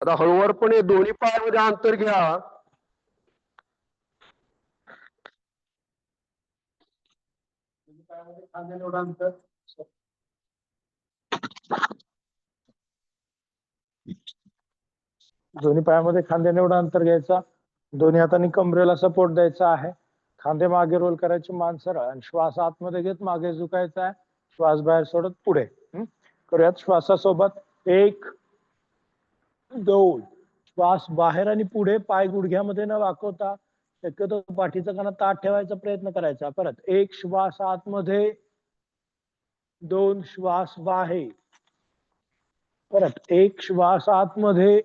आता हळूवारपणे दोन्ही पायामध्ये अंतर घ्या. दोन्ही पायामध्ये खांद्याने एवढा अंतर घ्यायचा. दोन्ही हातांनी कमरेला सपोर्ट द्यायचा आहे. खांदे मागे रोल करायचे, मान सरळ, आणि श्वास आतमध्ये घेत मागे झुकायचा आहे. श्वास बाहेर सोडत पुढे. करूयात श्वासासोबत. 1 2. श्वास बाहेर आणि पुढे. पाय गुडघ्यामध्ये न वाकवता शक्यतो पाठीचा कणा ताठ ठेवायचा प्रयत्न करायचा. परत 1 श्वास आतमध्ये, 2 श्वास बाहेर. परत 1 श्वास आतमध्ये,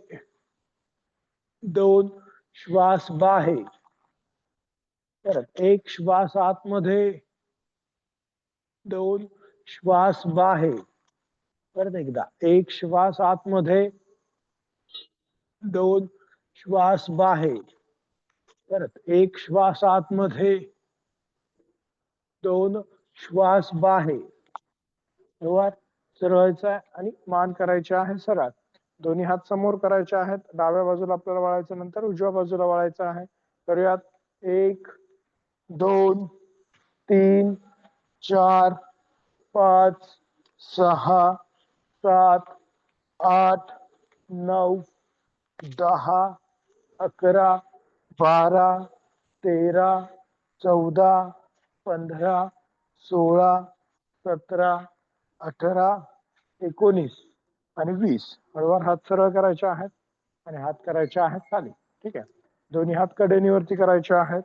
2 श्वास बाहेर. परत 1 श्वास आतमध्ये, 2 श्वास बाहेर. परत एकदा 1 श्वास आतमध्ये, 2 श्वास बाहेर. परत 1 श्वास आतमध्ये, 2 श्वास बाहेर. बरोबर. सरळायचा आहे आणि मान करायचे आहे सरळ. दोन्ही हात समोर करायचे आहेत. डाव्या बाजूला आपल्याला वळायचं, नंतर उजव्या बाजूला वळायचं आहे. करूयात. 1 2 3 4 5 6 7 8 9 10 11 12 13 14 15 16 17 18 19 आणि 20. हळूवार हात सरळ करायचे आहेत आणि हात करायचे आहेत खाली. ठीक आहे. दोन्ही हात कडेनीवरती करायचे आहेत.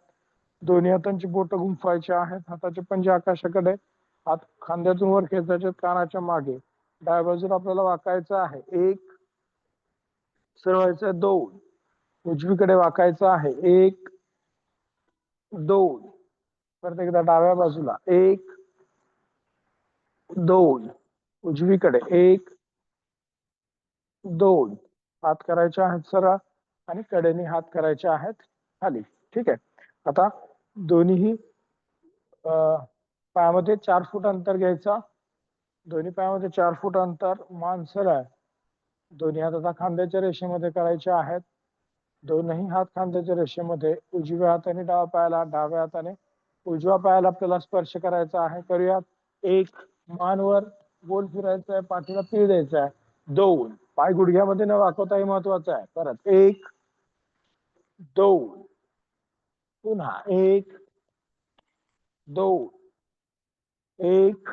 दोन्ही हातांची बोटं गुंफवायची आहेत. हाताचे पंजे आकाशाकडे. हात खांद्यातून वर खेचायचे, कानाच्या मागे. डाव्या बाजूला आपल्याला वाकायचं आहे. 1 सरळायचं, 2 उजवीकडे वाकायचं आहे. 1 2. परत एकदा डाव्या बाजूला. 1 2 उजवीकडे. 1 2. हात करायचे आहेत सरळ आणि कडेने हात करायचे आहेत खाली. ठीक आहे. आता दोन्ही पायामध्ये 4 फूट अंतर घ्यायचा. दोन्ही पायामध्ये 4 फूट अंतर. मान सरळ. दोन्ही हात आता खांद्याच्या रेषेमध्ये करायचे आहेत. दोनही हात खांद्याच्या रेषेमध्ये. उजव्या हाताने डाव्या पायाला, डाव्या हाताने उजव्या पायाला आपल्याला स्पर्श करायचा आहे. करूयात. 1 मानवर गोल फिरायचा आहे, पाठीला पीळ द्यायचा आहे. 2 पाय गुडघ्यामध्ये न वाकवता हे महत्वाचं आहे. परत 1 2. पुन्हा 1 2 1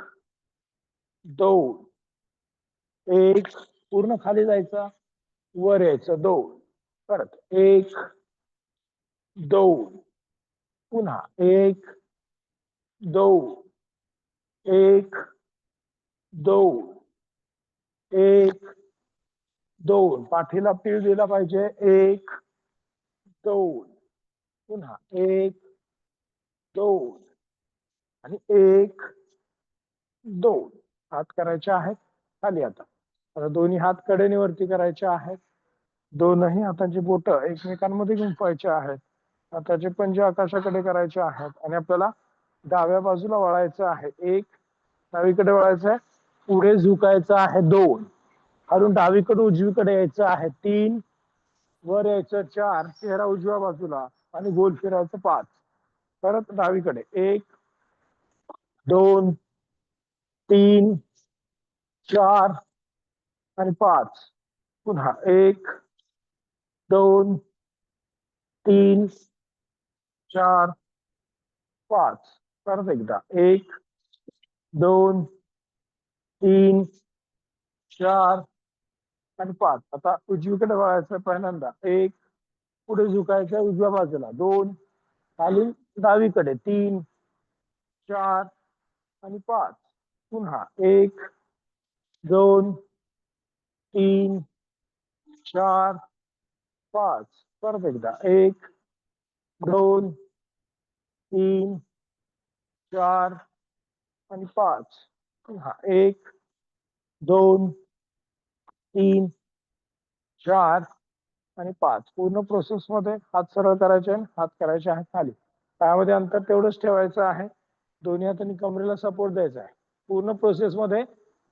2 1. पूर्ण खाली जायचं, वर यायचं. 2. परत 1 2. पुन्हा 1 2 1 2 1 2. पाठीला पीळ दिला पाहिजे. 1 2. पुन्हा 1 2 आणि 1 2. हात करायचे आहेत खाली. आता दोन्ही हात कडेनीवरती करायचे आहेत. दोनही हातांची बोटं एकमेकांमध्ये गुंफवायचे आहेत. हाताचे पंजे आकाशाकडे करायचे आहेत आणि आपल्याला डाव्या बाजूला वळायचं आहे. 1 डावीकडे वळायचं आहे. पुढे झुकायचं आहे. 2 खालून डावीकडे उजवीकडे यायचं आहे. 3 वर यायचं. 4 चेहरा उजव्या बाजूला आणि गोल फिरायचं. 5 परत डावीकडे. 1 2 3 4 आणि 5. पुन्हा 1 2 3 4 5. परत एकदा. 1 2 3 4 आणि 5. आता उजवीकडे वळायचं पहिल्यांदा. 1 पुढे झुकायचं उजव्या बाजूला. 2 खाली डावीकडे. 3 4 आणि 5. पुन्हा 1 2 3 4 5. परत एकदा. 1 2 3 4 आणि 5. पुन्हा 1 2 3 4 आणि 5. पूर्ण प्रोसेस मध्ये हात सरळ करायचे, हात करायचे आहेत खाली. पायामध्ये अंतर तेवढंच ठेवायचं आहे. दोन्ही हातांनी कमरेला सपोर्ट द्यायचा आहे. पूर्ण प्रोसेस मध्ये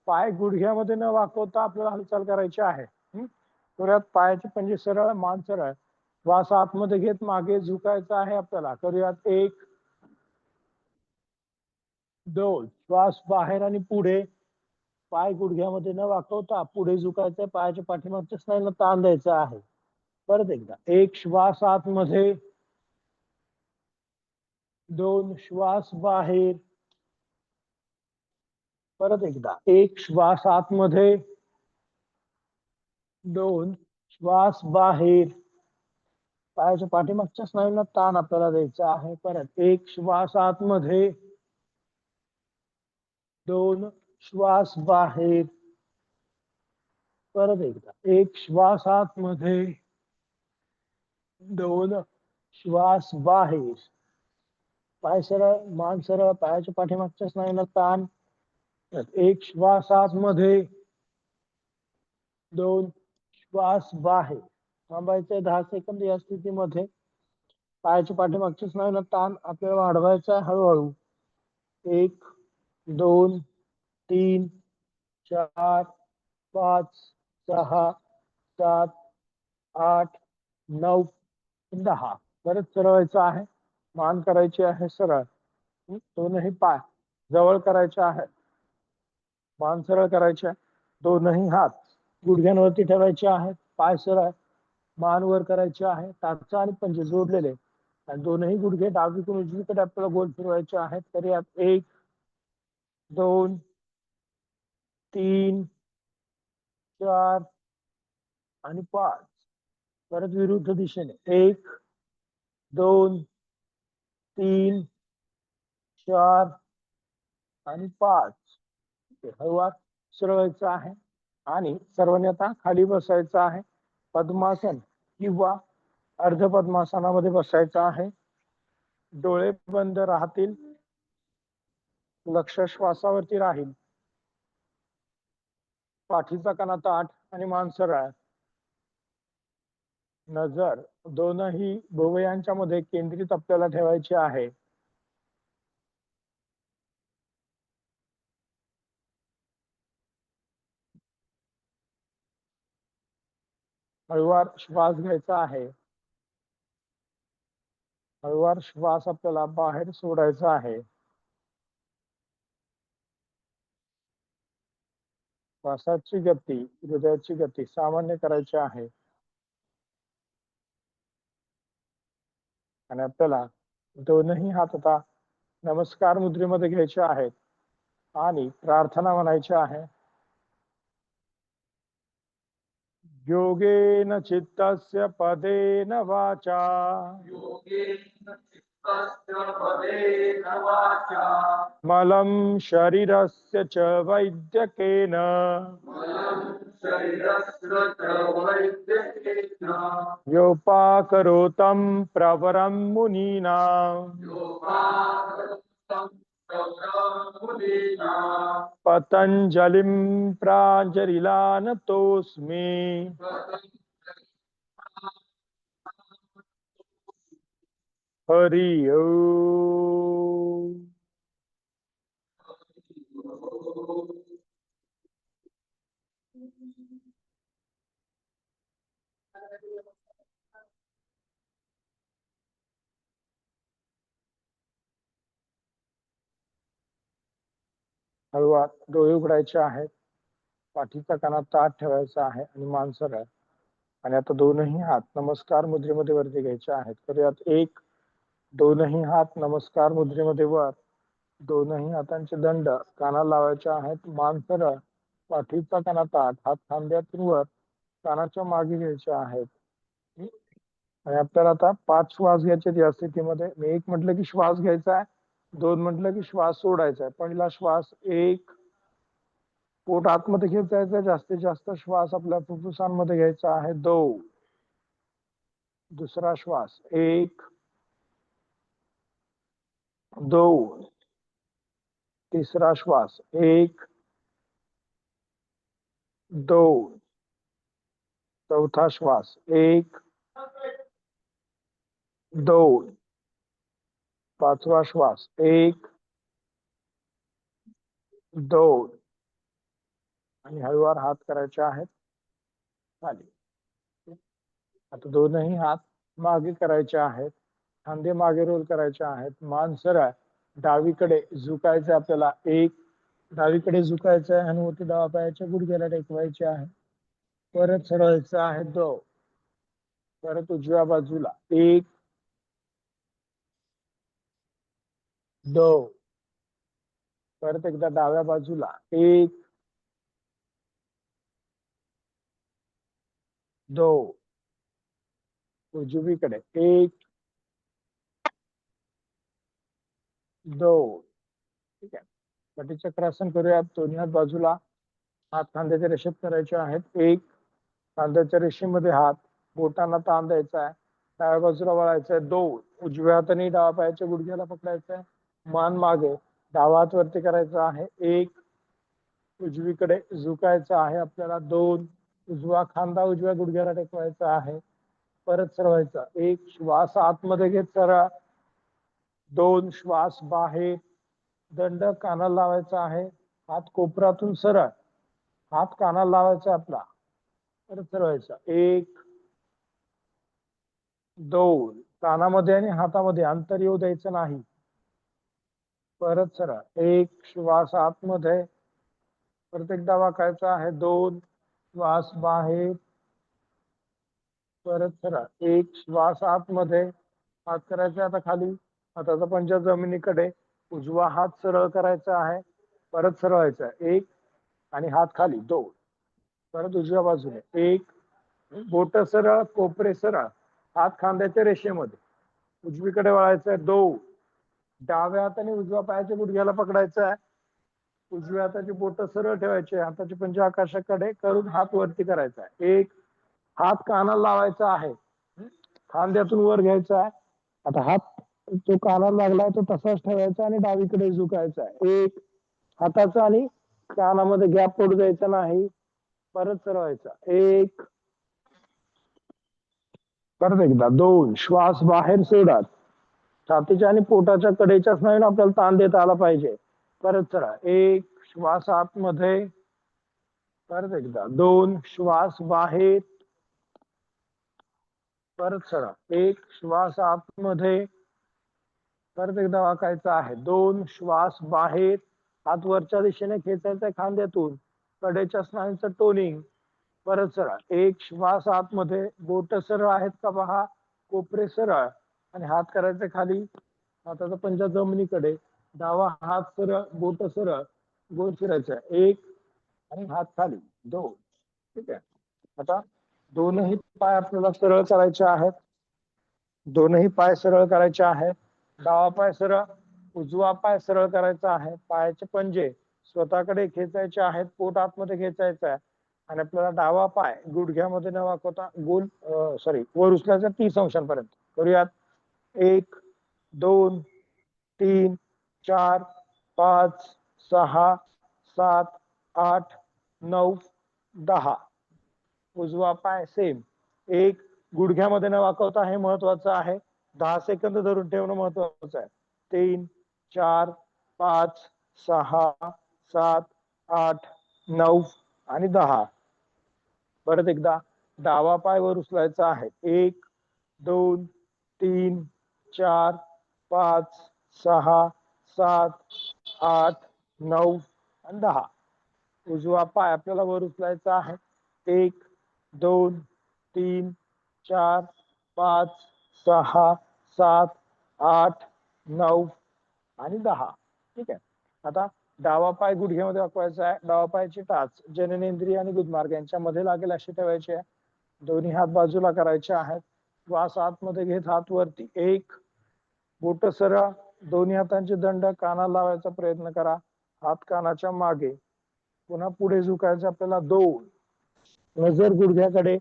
पाय गुडघ्यामध्ये न वाकवता आपल्याला हालचाल करायची आहे. करूयात पायाचे पंजे सरळ, मान सरळ. श्वास आतमध्ये घेत मागे झुकायचा आहे आपल्याला. करूयात 1 2. श्वास बाहेर आणि पुढे. पाय गुडघ्यामध्ये न वाकवता पुढे झुकायचंय. पायाच्या पाठीमागच्या स्नायूंना ताण द्यायचा आहे. परत एकदा 1 श्वास आतमध्ये, 2 श्वास बाहेर. परत एकदा 1 श्वास आतमध्ये, 2 श्वास बाहेर. पायाच्या पाठीमागच्या स्नायूंना ताण आपल्याला द्यायचा आहे. परत 1 श्वास आतमध्ये, 2 श्वास बाहेर. परत एकदा 1 श्वास आतमध्ये, 2 श्वास बाहेर. पाय सरळ, मान सरळ. पायाच्या पाठीमागच्या स्नायूंना ताण. 1 श्वास आतमध्ये, 2 श्वास बाहेर. थांबायचंय 10 सेकंद या स्थितीमध्ये. पायाच्या पाठीमागच्या स्नायूंना ताण आपल्याला वाढवायचा आहे हळूहळू. 1 2 3 4 5 6 7 8 9 10. परत सरळायचं आहे. मान करायची आहे सरळ. दोनही पाय जवळ करायचे आहे. मान सरळ करायचे आहे. दोनही हात गुडघ्यांवरती ठेवायचे आहेत. पाय सरळ, मान वर करायचे आहे. टाचा आणि पंजे जोडलेले आणि दोनही गुडघे डावीकडून उजवीकडे आपल्याला गोल फिरवायचे आहेत. तरी 1 2 3 4 आणि 5. परत विरुद्ध दिशेने 1 2 3 4 आणि 5. हळूवार सरळायचं आहे आणि सर्वांनी आता खाली बसायचं आहे. पद्मासन किंवा अर्ध पद्मासनामध्ये बसायचं आहे. डोळे बंद राहतील. लक्ष श्वासावरती राहील. पाठीचा कणा ताठ आणि मान सरळ. नजर दोनही भुवयांच्या मध्ये केंद्रित आपल्याला ठेवायची आहे. हळूवार श्वास घ्यायचा आहे. हळूवार श्वास आपल्याला बाहेर सोडायचा आहे. श्वासाची गती, हृदयाची गती सामान्य करायची आहे. आणि आपल्याला दोनही हात आता नमस्कार मुद्रेमध्ये घ्यायचे आहेत आणि प्रार्थना म्हणायची आहे. योगेन चित्तस्य पदेन वाचा, मलं शरीरस्य च वैद्यकेन, योपाकरोतं प्रवरं मुनीनां, पतञ्जलिं प्राञ्जलिलानतोऽस्मि. हरि ओम. हळूवार डोळे उघडायचे आहेत. पाठीचा कणा ताठ ठेवायचा आहे आणि मान सरळ. आणि आता दोनही हात नमस्कार मुद्रेमध्ये वरती घ्यायचे आहेत. करूयात 1 दोनही हात नमस्कार मुद्रेमध्ये वर. दोनही हातांचे दंड कानाला लावायचे आहेत. मान सरळ, पाठीचा कणा ताठ, हात खांद्यातून वर कानाच्या मागे घ्यायचे आहेत. आणि आपल्याला आता 5 श्वास घ्यायचे या स्थितीमध्ये. मी 1 म्हटलं की श्वास घ्यायचा आहे, 2 म्हटलं की श्वास सोडायचा आहे. पहिला श्वास 1, पोट आतमध्ये घेत जायचं. जास्तीत जास्त श्वास आपल्या फुफ्फुसांमध्ये घ्यायचा आहे. 2. दुसरा श्वास 1 2. तिसरा श्वास 1 2. चौथा श्वास 1 2. पाचवा श्वास 1 2. आणि हळूवार हात करायचे आहेत खाली. आता दोनही हात मागे करायचे आहेत, खांदे मागे रोल करायचे आहेत, मान सरळ डावीकडे झुकायचे आपल्याला एक, डावीकडे झुकायचं आहे आणि वरती डावा पायाच्या गुडघ्याला टेकवायचे आहे. परत सरळायचं आहे दोन, परत उजव्या बाजूला एक, दोन, परत एकदा डाव्या बाजूला एक, दोन, उजवीकडे एक, दोन. ठीक आहे, पटीचक्रासन करूयात. दोन्ही हात बाजूला, हात खांद्याच्या रेषेत करायचे आहेत एक, खांद्याच्या रेषेमध्ये हात, बोटांना ताण द्यायचा आहे, डाव्या बाजूला वळायचं आहे दोन, उजव्या हाताने डावा पायाच्या गुडघ्याला पकडायचं आहे, मान मागे, डावा हात वरती करायचा आहे एक, उजवीकडे झुकायचं आहे आपल्याला दोन, उजवा खांदा उजव्या गुडघ्याला टेकवायचा आहे, परत सरवायचा एक, श्वास आतमध्ये घेत सरळ, दोन, श्वास बाहेर, दंड कानाला लावायचा आहे, हात कोपरातून सरळ, हात कानाला लावायचा आपला, परत सरवायचा एक, दोन, कानामध्ये आणि हातामध्ये अंतर येऊ द्यायचं नाही, परत सरळ एक, श्वास आतमध्ये, परत एकदा वाकायचा आहे दोन, श्वास बाहेर, परत सरळ एक, श्वास आतमध्ये, हात करायचा आता खाली, हाताचा पंजा जमिनीकडे, उजवा हात सरळ करायचा आहे, परत सरळायचा एक आणि हात खाली दोन, परत उजव्या बाजूने एक, बोट सरळ, कोपरे सरळ, हात खांद्याच्या रेषेमध्ये, उजवीकडे वळायचं आहे दोन, डाव्या हाताने उजव्या पायाच्या गुडघ्याला पकडायचं आहे, उजव्या हाताची बोट सरळ ठेवायचे, हाताचे पंजे आकाशाकडे करून हात वरती करायचा आहे एक, हात कानाला लावायचा आहे, खांद्यातून वर घ्यायचा आहे, आता हात तो कानाला लागलाय तो तसाच ठेवायचा आणि डावीकडे झुकायचा आहे एक, हाताचा आणि कानामध्ये गॅप पडू द्यायचा नाही, परत सरवायचा एक, परत एकदा दोन, श्वास बाहेर सोडा, छातीच्या आणि पोटाच्या कडेच्या स्नायूंना आपल्याला ताण देता आला पाहिजे, परत चढा एक, श्वास आतमध्ये, परत एकदा दोन, श्वास बाहेर, परत चढा एक, श्वास आतमध्ये, परत एकदा वाकायचा आहे दोन, श्वास बाहेर, हात वरच्या दिशेने खेचायचा खांद्यातून, कडेच्या स्नायूंचं टोनिंग, परत सरळ एक, श्वास आतमध्ये, बोट सरळ आहेत का पहा, कोपरे सरळ आणि हात करायचे खाली, हाताचा पंजा जमिनीकडे, डावा हात सरळ, बोट सरळ, गोल फिरायचा एक आणि हात खाली दोन. ठीक आहे, आता दोनही पाय आपल्याला सरळ करायचे आहेत, दोनही पाय सरळ करायचे आहेत, डावा पाय सरळ, उजवा पाय सरळ करायचा आहे, पायाचे पंजे स्वतःकडे खेचायचे आहेत, पोट आतमध्ये खेचायचं आहे आणि आपल्याला डावा पाय गुडघ्यामध्ये न वाकवता गोल वर उचलायचा 30 अंशांपर्यंत करूयात एक, दोन, तीन, चार, पाच, सहा, सात, आठ, 9, 10, उजवा पाय सेम एक, गुडघ्यामध्ये न वाकवता हे महत्वाचं आहे, 10 सेकंद धरून ठेवणं महत्वाचं आहे, 3, 4, 5, 6, 7, 8, 9 आणि 10, परत एकदा डावा पाय वर उचलायचा आहे एक, दोन, तीन, चार, पाच, सहा, सात, आठ, 9 आणि 10, उजवा पाय आपल्याला वर उचलायचा आहे एक, दोन, तीन, चार, पाच, सहा, सात, आठ, 9 आणि 10. ठीक आहे, आता डावा पाय गुडघ्यामध्ये वाकवायचा आहे, डावा पायाची टाच जननेंद्रिय आणि गुदमार्ग यांच्यामध्ये लागेल अशी ठेवायची आहे, दोन्ही हात बाजूला करायचे आहेत, श्वास आतमध्ये घेत हात वरती एक, बोट सरळ, दोन्ही हातांचे दंड कानाला लावायचा प्रयत्न करा, हात कानाच्या मागे, पुन्हा पुढे झुकायचं आपल्याला दोन, नजर गुडघ्याकडे,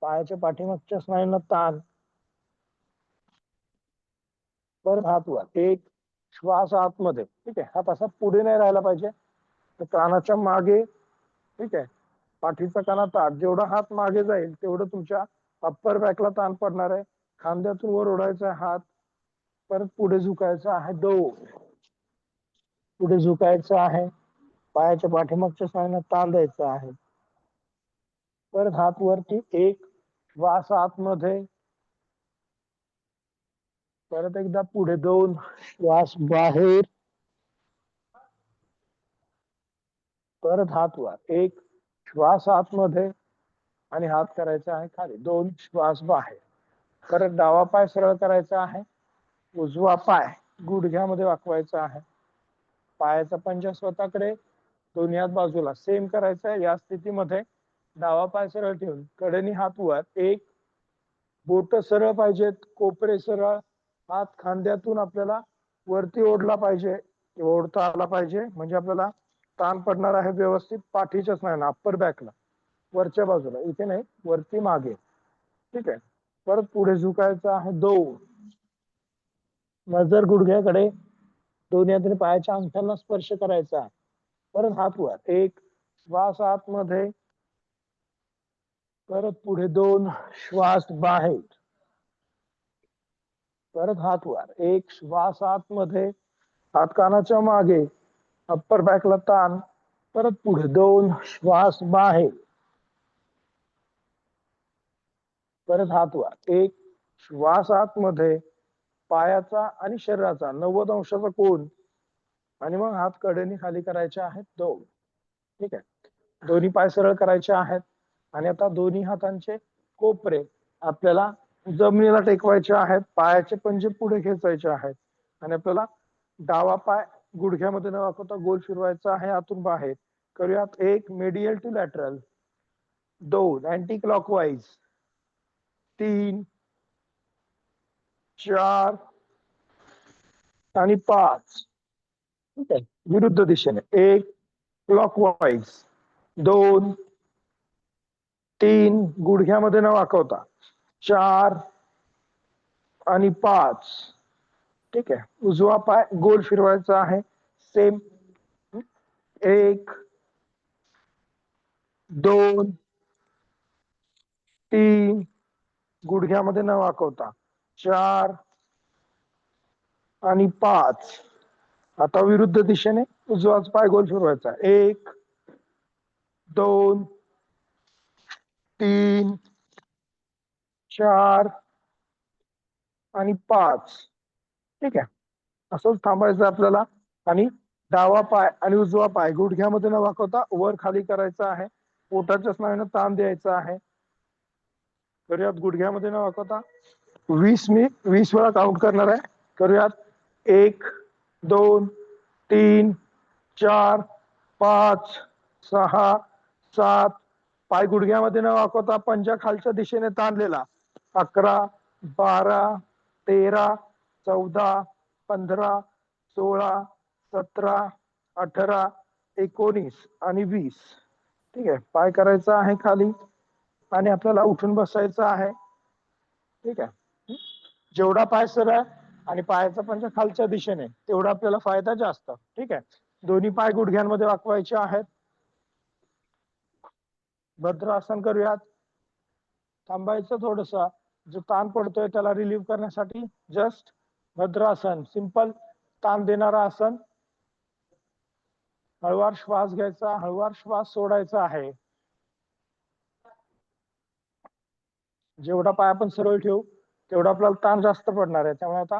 पायाच्या पाठीमागच्या स्नायूंना ताण, परत हात वर एक, श्वास आतमध्ये, ठीक आहे, हात असा पुढे नाही राहायला पाहिजे, तर कानाच्या मागे, ठीक आहे, पाठीचा काना ताट, जेवढा हात मागे जाईल तेवढं तुमच्या अप्पर बॅकला ताण पडणार आहे, खांद्यातून वर ओढायचा हात, परत पुढे झुकायचा आहे दोन, पुढे झुकायचं आहे, पायाच्या पाठीमागच्या स्नायूंना ताण द्यायचा आहे, परत हात वरती एक, श्वास आतमध्ये, परत एकदा पुढे 2 श्वास बाहेर, परत हात वर, 1 श्वास आतमध्ये आणि हात करायचा आहे खाली, 2 श्वास बाहेर. परत डावा पाय सरळ करायचा आहे, उजवा पाय गुडघ्यामध्ये वाकवायचा आहे, पायाचा पंजा स्वतःकडे, दोन्ही हात बाजूला सेम करायचा आहे. या स्थितीमध्ये डावा पाय सरळ ठेवून कडेने हात वर, 1 बोट सरळ पाहिजेत, कोपरे सरळ, हात खांद्यातून आपल्याला वरती ओढला पाहिजे, ओढता आला पाहिजे, म्हणजे आपल्याला ताण पडणार आहे व्यवस्थित पाठीच्याच नाही ना, अप्पर बॅकला, वरच्या बाजूला, इथे नाही, वरती मागे. ठीक आहे. परत पुढे झुकायचं आहे, 2 नजर गुडघ्याकडे, दोन्ही हाताने पायाच्या अंगठ्याला स्पर्श करायचा आहे. परत हात वर, 1 श्वास आतमध्ये, परत पुढे 2 श्वास बाहेर, परत हात वर, 1 श्वास आतमध्ये, हात कानाच्या मागे, अप्पर बॅकला ताण, परत पुढे 2 श्वास बाहेर, परत हात वर, 1 श्वास आतमध्ये, पायाचा आणि शरीराचा 90 अंशाचा कोन, आणि मग हात कडेने खाली करायचे आहेत 2. ठीक आहे. दोन्ही पाय सरळ करायचे आहेत आणि आता दोन्ही हातांचे कोपरे आपल्याला जमिनीला टेकवायचे आहेत, पायाचे पंजे पुढे खेचायचे आहेत आणि आपल्याला डावा पाय गुडघ्यामध्ये न वाकवता गोल फिरवायचा आहे आतून बाहेर. करूयात. 1 medial to lateral, 2 anticlockwise, 3 4 आणि 5. ठीक आहे. विरुद्ध दिशेने 1 क्लॉकवाईज, 2 3 गुडघ्यामध्ये न वाकवता, 4 आणि 5. ठीक आहे. उजवा पाय गोल फिरवायचा आहे, सेम, 1 2 3 गुडघ्यामध्ये न वाकवता, 4 आणि 5. आता विरुद्ध दिशेने उजवाच पाय गोल फिरवायचा, 1 2 3 4 आणि 5. ठीक आहे. असंच थांबायचं आपल्याला आणि डावा पाय आणि उजवा पाय गुडघ्यामध्ये न वाकवता वर खाली करायचा आहे, पोटाच्या स्नायूंना ताण द्यायचा आहे. करूयात. गुडघ्यामध्ये न वाकवता 20 वेळा काउंट करणार आहे. करूयात. 1 2 3 4 5 6 7. पाय गुडघ्यामध्ये न वाकवता पंजा खालच्या दिशेने ताणलेला, 11 12 13 14 15 16 17 18 19 आणि 20. ठीक आहे. पाय करायचा आहे खाली आणि आपल्याला उठून बसायचं आहे. ठीक आहे. जेवढा पाय सरळ आणि पायाचा पंजा खालच्या दिशेने तेवढा आपल्याला फायदा जास्त. ठीक आहे. दोन्ही पाय गुडघ्यांमध्ये वाकवायचे आहेत. भद्रासन करूयात. थांबायचं थोडस, जो ताण पडतोय त्याला रिलीव्ह करण्यासाठी जस्ट भद्रासन, सिंपल ताण देणारा आसन. हळूवार श्वास घ्यायचा, हळूवार श्वास सोडायचा आहे. जेवढा पाय आपण सरळ ठेवू तेवढा आपल्याला ताण जास्त पडणार आहे. त्यामुळे आता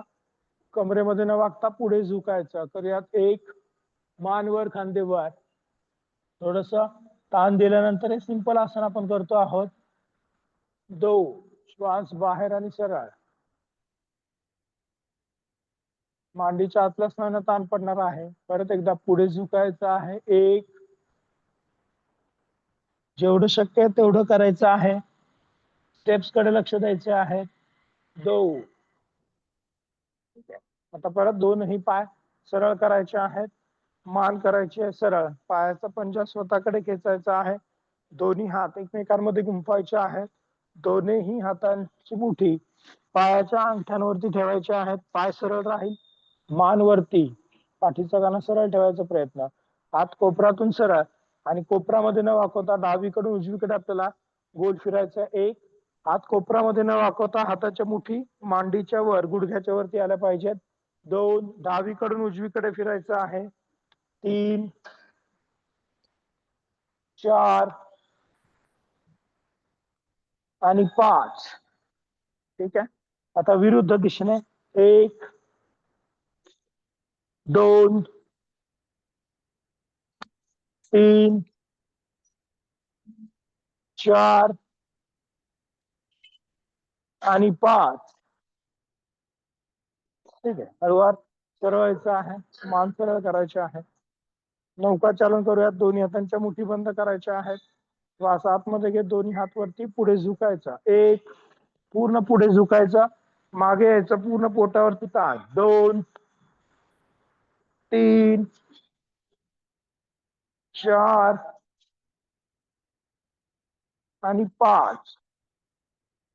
कमरेमध्ये न वाकता पुढे झुकायचं. करूयात. 1 मान वर, खांदे वर, थोडस ताण दिल्यानंतर हे सिंपल आसन आपण करतो आहोत. 2 श्वास बाहेर आणि सरळ, मांडीच्या आतल्या स्नायूंना ताण पडणार आहे. परत एकदा पुढे झुकायचं आहे. 1 जेवढं शक्य आहे तेवढं करायचं आहे. स्टेप्स कडे लक्ष द्यायचे आहे. 2. आता परत दोनही पाय सरळ करायचे आहेत, मान करायची आहे सरळ, पायाचा पंजा स्वतःकडे खेचायचा आहे, दोन्ही हात एकमेकांमध्ये गुंफायचे आहेत, दोन्ही हातांची मुठी पायाच्या अंगठ्यांवरती ठेवायची आहेत. पाय सरळ राहील, मान वरती, पाठीचा काना सरळ ठेवायचा प्रयत्न, हात कोपरातून सरळ आणि कोपरामध्ये न वाकवता डावीकडून उजवीकडे आपल्याला गोल फिरायचा. 1 हात कोपरामध्ये न वाकवता हाताच्या मुठी मांडीच्या वर, गुडघ्याच्या वरती आल्या पाहिजेत. 2 डावीकडून उजवीकडे फिरायचं आहे. 3 4 आणि 5. ठीक आहे. आता विरुद्ध दिशेने 1 2 3 4 आणि 5. ठीक आहे. हळूवार सरळायचं आहे, मान सरळ करायचे आहे. नौका चालन करूयात. दोन्ही हातांच्या मुठी बंद करायच्या आहेत. श्वास आतमध्ये घेत दोन्ही हात वरती पुढे झुकायचा. 1 पूर्ण पुढे झुकायचा. मागे यायचं पूर्ण पोटावरती ताण. 2 3 4 आणि 5.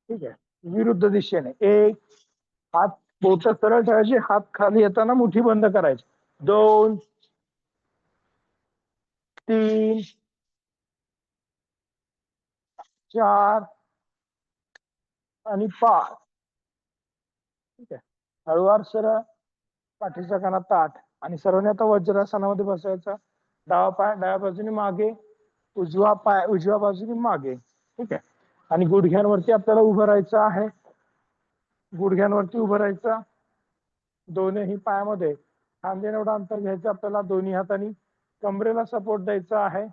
ठीक आहे. विरुद्ध दिशेने 1 हात बोट सरळ ठेवायचे. हात खाली येताना मुठी बंद करायची. 2 3 4 आणि 5. ठीक आहे. हळूवार सरळ पाठीचा कणा ताठ आणि सर्वांनी आता वज्रासनामध्ये बसायचा. डावा पाय डाव्या बाजूने मागे, उजवा पाय उजव्या बाजूने मागे. ठीक आहे. आणि गुडघ्यांवरती आपल्याला उभं राहायचं आहे. गुडघ्यांवरती उभं राहायचं. दोन्ही पायामध्ये खांदे एवढं अंतर घ्यायचं आपल्याला. दोन्ही हातांनी कमरेला सपोर्ट द्यायचा आहे.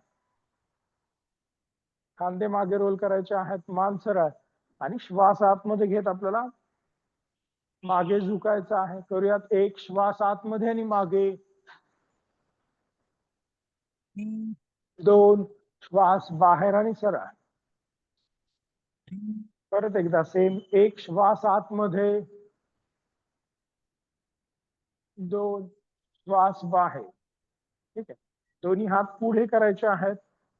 खांदे मागे रोल करायचे आहेत. मान सरळ आणि श्वास आतमध्ये घेत आपल्याला मागे झुकायचं आहे. करूयात. 1 श्वास आतमध्ये आणि मागे. 2 श्वास बाहेर आणि सरळ. परत एकदा सेम. 1 श्वास आतमध्ये. 2 श्वास बाहेर. ठीक आहे. दोन्ही हात पुढे करायचे आहेत.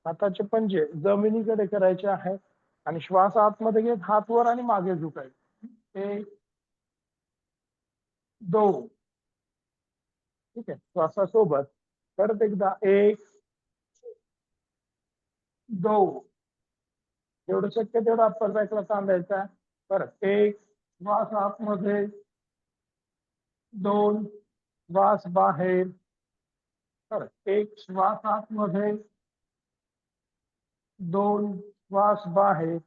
हाताचे पंजे जमिनीकडे करायचे आहेत आणि श्वास आतमध्ये घेत हात वर आणि मागे झुकायचे. 1 2. ठीक आहे. श्वासासोबत परत एकदा 1 2. जेवढं शक्य तेवढं अप्पर बॅकला तांदायचा. परत 1 श्वास आतमध्ये. 2 श्वास बाहेर. परत 1 श्वास आतमध्ये. 2 श्वास बाहेर.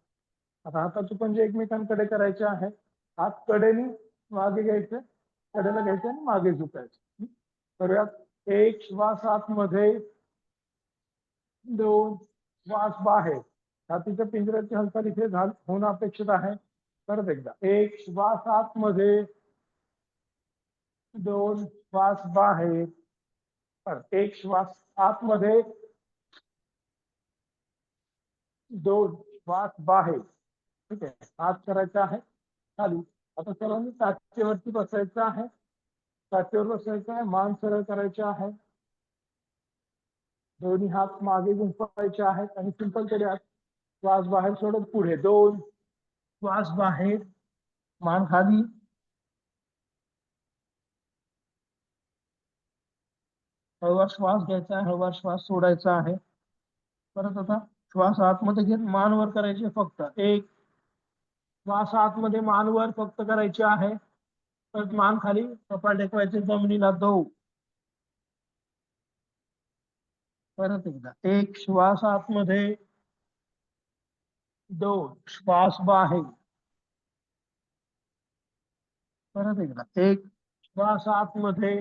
आता हाताचे पंजे एकमेकांकडे करायचे आहे. हात कडेने मागे घ्यायचे, कडेला घ्यायचे आणि मागे झुकायचे. करूयात. 1 श्वास आतमध्ये. 2 श्वास बाहेर. छातीच्या पिंजऱ्याची हालचाल इथे होणं अपेक्षित आहे. परत एकदा 1 श्वास आतमध्ये. 2 श्वास बाहेर. परत 1 श्वास आतमध्ये. 2 श्वास बाहेर. ठीक आहे. हात करायचा आहे खाली. आता सर्वांनी टाचेवरती बसायचं आहे. टाचेवर बसायचं आहे. मान सरळ करायचे आहे. दोन्ही हात मागे गुंफवायचे आहेत आणि सिंपल करूयात. श्वास बाहेर सोडत पुढे. 2 श्वास बाहेर. मान खाली. हळूवार श्वास घ्यायचा आहे. हळूवार श्वास सोडायचा आहे. परत आता श्वास आतमध्ये घेत मान वर करायचे फक्त. 1 श्वास आतमध्ये मान वर फक्त करायचे आहे. परत मान खाली. कपाळ टेकवायचे जमिनीला. 2. परत एकदा 1 श्वास आतमध्ये. 2 श्वास बाहेर. परत एकदा 1 श्वास आतमध्ये.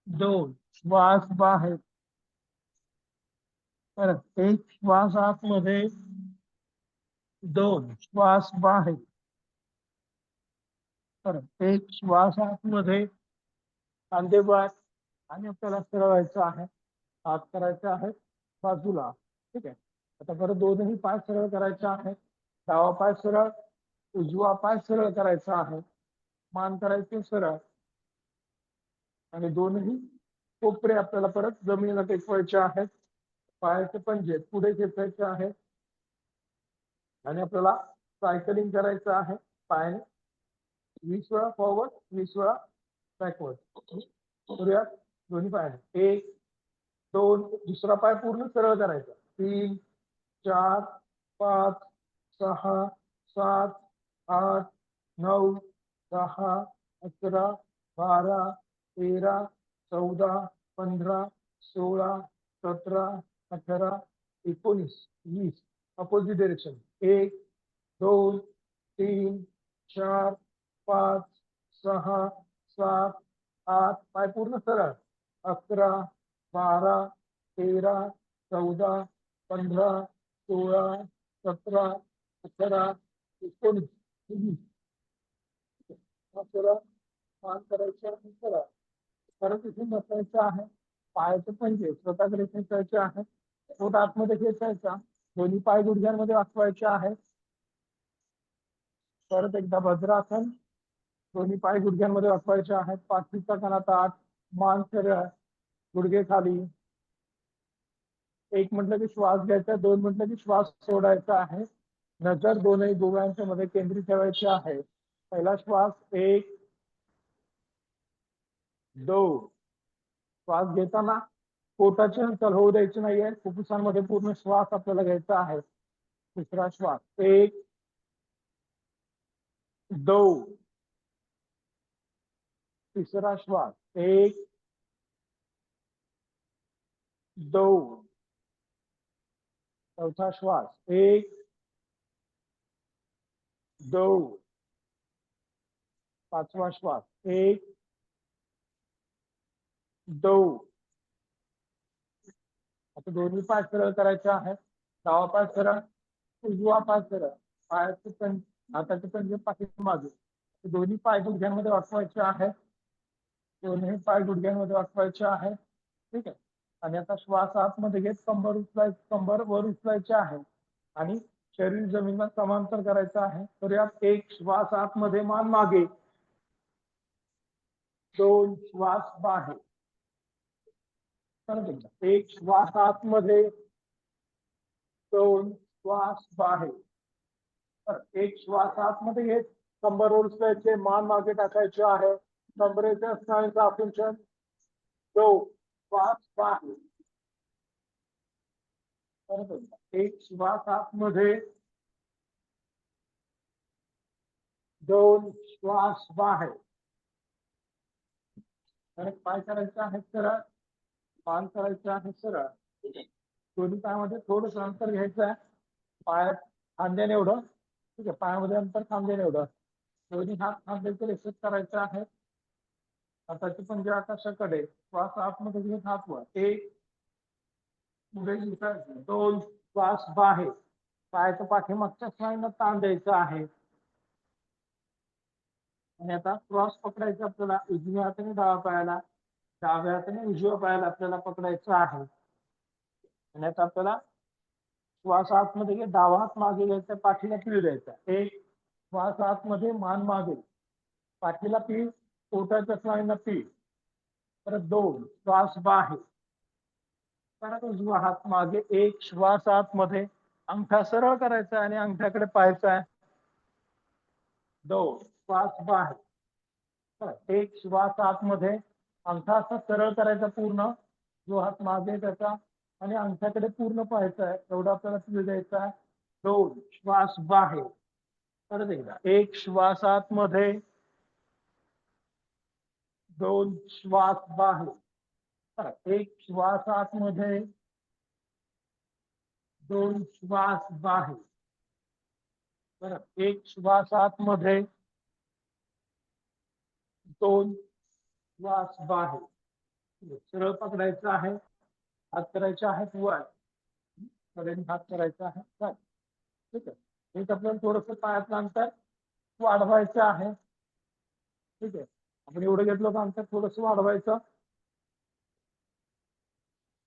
2 श्वास बाहेर. परत 1 श्वास आतमध्ये. 2 श्वास बाहेर. परत 1 श्वास आतमध्ये. खांदे वर आणि आपल्याला सरळायचं आहे. हात करायचे आहे बाजूला. ठीक आहे. आता परत दोन्ही पाय सरळ करायचे आहे. डावा पाय सरळ, उजवा पाय सरळ करायचा आहे. मान करायचे सरळ आणि दोन्ही कोपरे आपल्याला परत जमिनीला टेकवायचे आहेत. पायाचे पंजे पुढे खेचायचे आहेत आणि आपल्याला सायकलिंग करायचं आहे. पायाने 20 वेळा फॉरवर्ड, 20 वेळा बॅकवर्ड. करूयात. दोन्ही पायाने. 1 2. दुसरा पाय पूर्ण सरळ करायचा. 3 4 5 6 7 8 9 10 11 12 13 14 15 16 17 18 19 20. Opposite direction. 1 2 3 4 5 6 7 8 पाय पूर्ण सरळ 11 12 13 14 15 16 17 18 19 सरळ मान करायचं आणि सरळ परत इथून बसायचं आहे पायाचे पंजे स्वतःकडे खेचायचे आहे पोट आतमध्ये खेचायचा दोन्ही पाय गुडघ्यांमध्ये वाकवायचे आहे परत एकदा वज्रासन दोन्ही पाय गुडघ्यांमध्ये वाकवायचे आहेत पाठीचा कणा ताठ मान सरळ गुडघे खाली एक म्हटलं की श्वास घ्यायचा दोन म्हटलं की श्वास सोडायचा आहे नजर दोनही डोळ्यांच्या मध्ये केंद्रित ठेवायची आहे पहिला श्वास 1 2 श्वास घेताना पोटाची हालचाल होऊ द्यायची नाहीये फुफ्फुसांमध्ये पूर्ण श्वास आपल्याला घ्यायचा आहे दुसरा श्वास 1 2 तिसरा श्वास 1 2 चौथा श्वास 1 2 पाचवा श्वास 1 2 आता दोन्ही पाय सरळ करायचे आहेत डावा पाय सरळ उजवा पाय सरळ पायाचे पण हाताचे पंजे पाठीमागे दोन्ही पाय गुडघ्यांमध्ये वाकवायचे आहेत दोन्ही पाय गुडघ्यांमध्ये वाकवायचे आहे ठीक आहे आणि आता श्वास आतमध्ये घेत कंबर वर उचलायचे आहे आणि शरीर जमिनीला समांतर करायचं आहे तर यात एक श्वास आतमध्ये मान मागे 2 श्वास बाहेर एक श्वास आतमध्ये 2 श्वास बाहेर एक श्वास आतमध्ये घेत कंबर वर उचलायचे मान मागे टाकायचे आहे कमरेच्या स्नायूंचं आकुंचन 2 श्वास बाहेर एक श्वास आतमध्ये 2 श्वास बाहेर आणि पाय करायचे आहेत सरळ मान करायचं आहे सरळ दोन्ही पायामध्ये थोडस अंतर घ्यायचं आहे पाय खांद्याने एवढं ठीक आहे पायामध्ये अंतर खांद्याने एवढं दोन्ही हात खांद्याचे रेषेत करायचे आहे हाताचे पंजे आकाशाकडे श्वास आतमध्ये घेत हात वर 1 2 श्वास बाहेर पायाच्या पाठीमागच्या स्नायूंना ताण द्यायचा आहे आणि आता क्रॉस पकडायचा आपल्याला उजव्या हाताने डाव्या हाताने उजव्या पायाला आपल्याला पकडायचं आहे आणि आता आपल्याला श्वास आतमध्ये घे डावा हात मागे घ्यायचा पाठीला पीळ द्यायचा 1 श्वास आतमध्ये मान मागे पाठीला पीळ पोटाच्या स्नायूंना पीळ परत 2 श्वास बाहेर परत उजवा हात मागे 1 श्वास आतमध्ये अंगठा सरळ करायचा आणि अंगठ्याकडे पाहायचा आहे 2 श्वास बाहेर 1 श्वास आतमध्ये अंगठा असा सरळ करायचा पूर्ण जो हात मागे त्याचा आणि अंगठ्याकडे पूर्ण पाहायचा आहे एवढा आपल्याला पीळ द्यायचा आहे 2 श्वास बाहेर परत एकदा 1 श्वास आतमध्ये 2 श्वास बाहेर 1 श्वास आतमध्ये 2 श्वास बाहेर परत 1 श्वास आतमध्ये 2 श्वास बाहेर सरळ पकडायचं आहे हात करायचे आहेत वर सगळ्यांनी हात करायचा आहे ठीक आहे एक आपल्याला थोडस पायातलं अंतर वाढवायचं आहे ठीक आहे आपण एवढं घेतलं तर अंतर थोडस वाढवायचं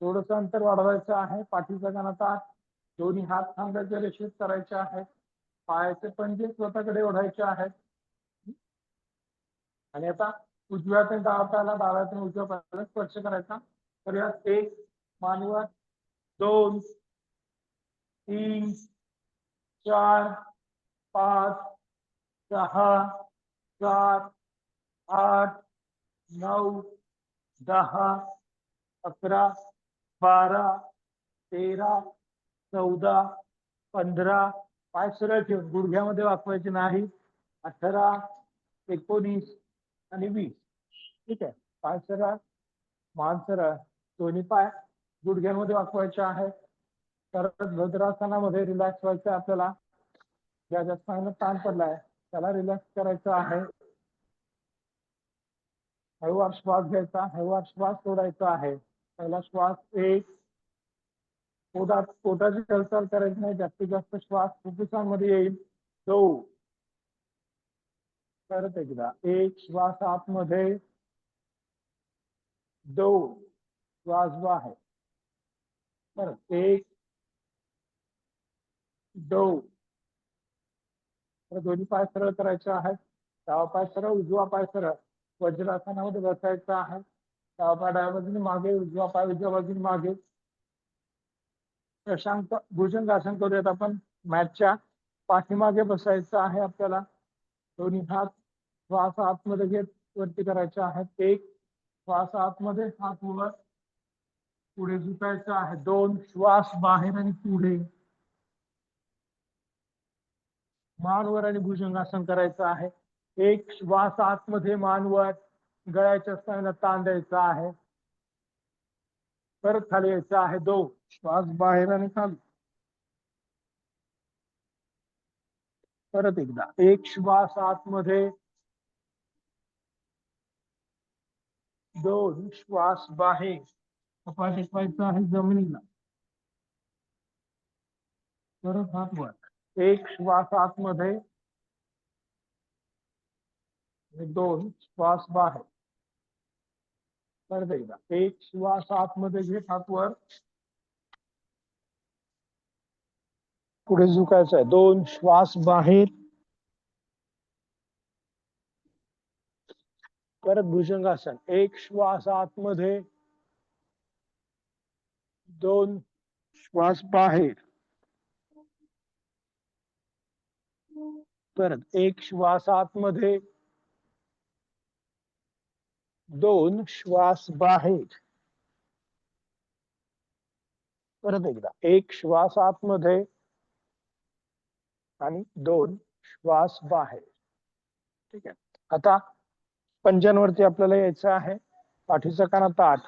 थोडस अंतर वाढवायचं आहे पाठीचा कणा ताठ दोन्ही हात खांद्याच्या रेषेत करायचे आहेत पायाचे पंजे स्वतःकडे ओढायचे आहेत आणि आता उजव्या हाताने डाव्या पायाला डाव्या हाताने उजव्या पायाला स्पर्श करायचा तर यात 1 मानवर 2 3 4 5 6 7 8 9 10 11 12 13 14 15 पाय सरळ ठेवून गुडघ्यामध्ये वाकवायचे नाही 18 19 आणि 20 ठीक आहे पाय सरळ मान सरळ दोन्ही पाय गुडघ्यांमध्ये वाकवायचे आहे परत भद्रासनामध्ये रिलॅक्स व्हायचं आपल्याला ज्या स्नायूला ताण पडलाय त्याला रिलॅक्स करायचं आहे. हळूवार श्वास घ्यायचा, हळूवार श्वास सोडायचा आहे. पहिला श्वास एक, पोटाची हालचाल करायची नाही, जास्तीत जास्त श्वास फुफ्फुसांमध्ये येईल. 2, परत एकदा एक, श्वास आतमध्ये, 2, श्वास बाहेर, परत 1, 2, दोन्ही पाय सरळ करायचे आहेत. डावा पाय सरळ, उजवा पाय सरळ. वज्रासनामध्ये बसायचं आहे. डावा पाय डाव्या बाजूने मागे, उजवा पाय उजव्या बाजूने मागे. शशांक भुजंगासन करूयात आपण. मॅटच्या पाठीमागे बसायचं आहे आपल्याला. दोन्ही हात श्वास आतमध्ये घेत वरती करायचे आहेत. 1, श्वास आतमध्ये, हात वर, पुढे झुकायचं आहे. 2, श्वास बाहेर आणि पुढे. मान वर आणि भुजंगासन करायचं आहे. 1, श्वास आतमध्ये, मान वर, गळ्याच्या स्नायूंना ताण द्यायचा आहे. परत खाली यायचं आहे. 2, श्वास बाहेर आणि खाली. परत एकदा 1, श्वास आतमध्ये, 2, श्वास बाहेर. कपाळ टेकवायचं आहे जमिनीला. परत हात वर. 1, श्वास आतमध्ये, 2, श्वास बाहेर. परत एकदा 1, श्वास आतमध्ये घेत हात वर, पुढे झुकायचं आहे. 2, श्वास बाहेर. परत भुजंगासन. 1, श्वास आतमध्ये, 2, श्वास बाहेर. परत 1, श्वास आतमध्ये, 2, श्वास बाहेर. परत एकदा 1, श्वास आतमध्ये आणि 2, श्वास बाहेर. ठीक आहे. आता पंजांवरती आपल्याला यायचं आहे. पाठीचा काना ताठ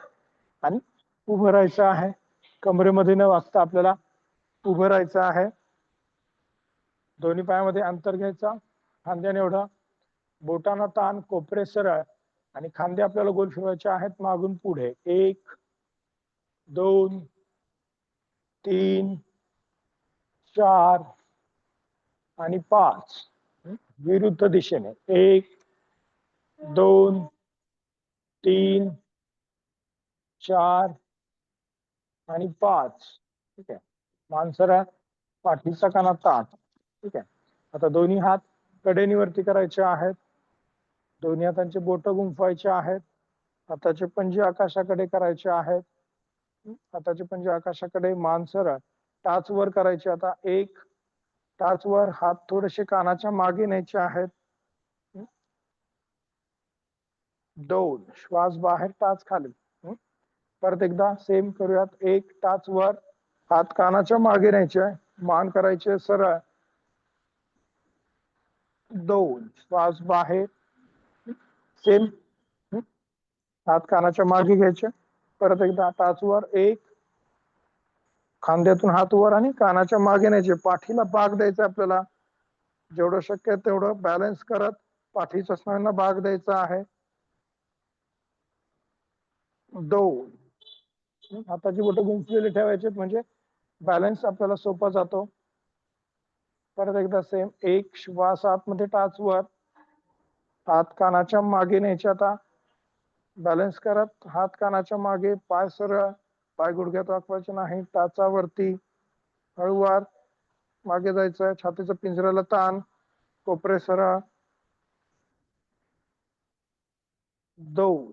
आणि उभं राहायचं आहे. कमरेमध्ये न वागता आपल्याला उभं राहायचं आहे. दोन्ही पायामध्ये अंतर घ्यायचा, खांद्याने एवढा. बोटांना ताण, कोपरे सरळ आणि खांदे आपल्याला गोल फिरवायचे आहेत मागून पुढे. 1, 2, 3, 4 आणि 5. विरुद्ध दिशेने 1, 2, 3, 4 आणि 5. ठीक आहे. मान सरळ, पाठीचा काना ताठ. ठीक आहे. आता दोन्ही हात कडेनीवरती करायचे आहेत. दोन्ही हातांचे बोट गुंफवायचे आहेत. हाताचे पंजे आकाशाकडे करायचे आहेत. हाताचे पंजे आकाशाकडे, मान सरळ, टाच वर करायचे. आता 1, टाच वर, हात थोडेसे कानाच्या मागे न्यायचे आहेत. 2, श्वास बाहेर, टाच खाली. परत एकदा सेम करूयात. 1, टाच वर, हात कानाच्या मागे न्यायचे, मान करायचे सरळ. 2, श्वास बाहेर, सेम, हात कानाच्या मागे घ्यायचे. परत एकदा टाच वर, 1, खांद्यातून हात वर आणि कानाच्या मागे न्यायचे. पाठीला भाग द्यायचा आपल्याला. जेवढं शक्य आहे तेवढं बॅलन्स करत पाठीच्या स्नायूंना भाग द्यायचा आहे. 2, हाताची बोट गुंफलेली ठेवायचे, म्हणजे बॅलन्स आपल्याला सोपा जातो. परत एकदा सेम. 1, श्वास आतमध्ये, टाच वर, हात कानाच्या मागे न्यायचे. आता बॅलन्स करत हात कानाच्या मागे, पाय सरळ, पाय गुडघ्यात वाकवायचे नाही. टाचावरती हळूवार मागे जायचंय. छातीच्या पिंजऱ्याला ताण, कोपरे सरळ. 2,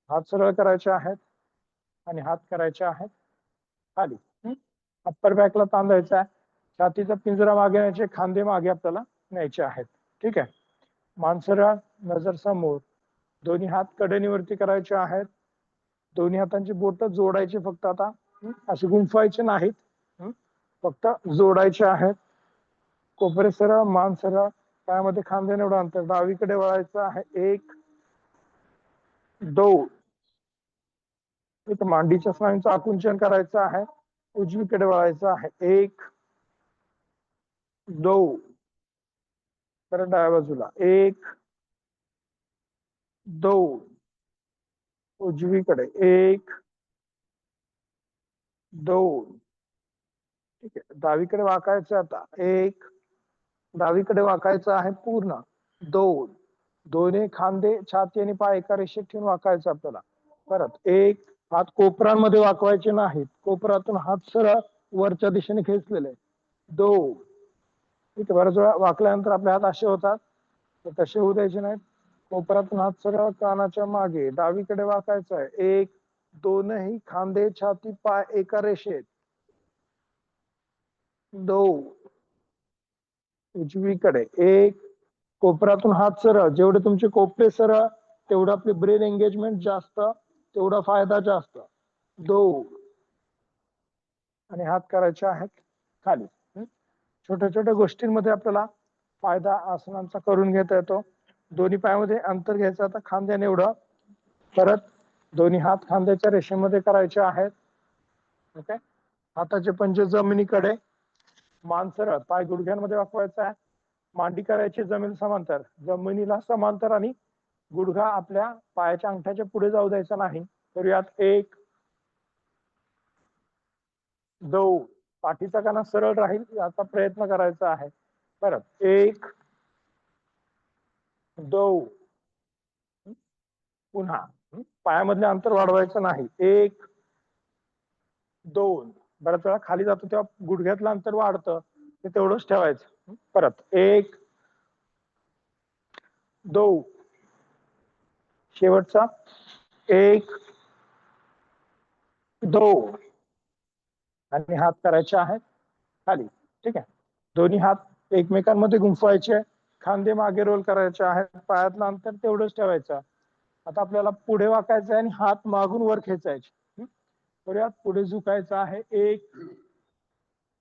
हात सरळ करायचे आहेत आणि हात करायचे आहेत खाली. अप्पर बॅकला ताण द्यायचा आहे. छातीचा पिंजरा मागे न्यायचे, खांदे मागे आपल्याला न्यायचे आहेत. ठीक आहे. मान सरळ, नजर समोर. दोन्ही हात कडेनीवरती करायचे आहेत. दोन्ही हातांची बोट जोडायची फक्त. आता असे गुंफवायचे नाहीत, फक्त जोडायचे आहेत. कोपरे सरळ, मान सरळ, पायामध्ये खांद्याने एवढं अंतर. डावीकडे वळायचं आहे. 1, 2, इथं मांडीच्या स्नायूंचं आकुंचन करायचं आहे. उजवीकडे वळायचं आहे. 1, दोन, परत डाव्या बाजूला 1 2, उजवीकडे 1 2, ठीक आहे. डावीकडे वाकायचं आता 1, डावीकडे वाकायचं आहे पूर्ण 2, दोन्ही खांदे छाती आणि पाय एका रेषेत ठेवून वाकायचं आपल्याला. परत 1, हात कोपरांमध्ये वाकवायचे नाहीत, कोपरातून हात सरळ वरच्या दिशेने खेचलेले. 2, ठीक आहे. बऱ्याच वेळा वाकल्यानंतर आपले हात असे होतात, तर तसे होऊ द्यायचे नाहीत. कोपरातून हात सरळ कानाच्या मागे डावीकडे वाकायचा आहे 1, दोनही खांदे छाती पाय एका रेषेत. 2, उजवीकडे 1, कोपरातून हात सरळ, जेवढे तुमचे कोपरे सरळ तेवढं आपली ब्रेन एंगेजमेंट जास्त, तेवढा फायदा जास्त. 2, आणि हात करायचे आहेत खाली. छोट्या छोट्या गोष्टींमध्ये आपल्याला फायदा आसनांचा करून घेता येतो. दोन्ही पायामध्ये अंतर घ्यायचं आता खांद्याने एवढं. परत दोन्ही हात खांद्याच्या रेषेमध्ये करायचे आहेत. ओके. हाताचे पंजे जमिनीकडे, मान सरळ, पाय गुडघ्यांमध्ये वाकवायचा आहे. मांडी करायची जमीन समांतर, जमिनीला समांतर, आणि गुडघा आपल्या पायाच्या अंगठ्याच्या पुढे जाऊ द्यायचा नाही. करूयात 1 2, पाठीचा कणा सरळ राहील याचा प्रयत्न करायचा आहे. परत 1 2, पुन्हा पायामधले अंतर वाढवायचं नाही. 1 2, बऱ्याच वेळा खाली जातो तेव्हा गुडघ्यातलं अंतर वाढतं, ते तेवढंच ठेवायचं. परत 1 2, शेवटचा 1 2, आणि हात करायचे आहेत खाली. ठीक आहे. दोन्ही हात एकमेकांमध्ये गुंफवायचे, खांदे मागे रोल करायचे आहेत, पायातलं अंतर तेवढंच ठेवायचं. आता आपल्याला पुढे वाकायचं आहे आणि हात मागून वर खेचायचे. करूयात. पुढे झुकायचं आहे 1,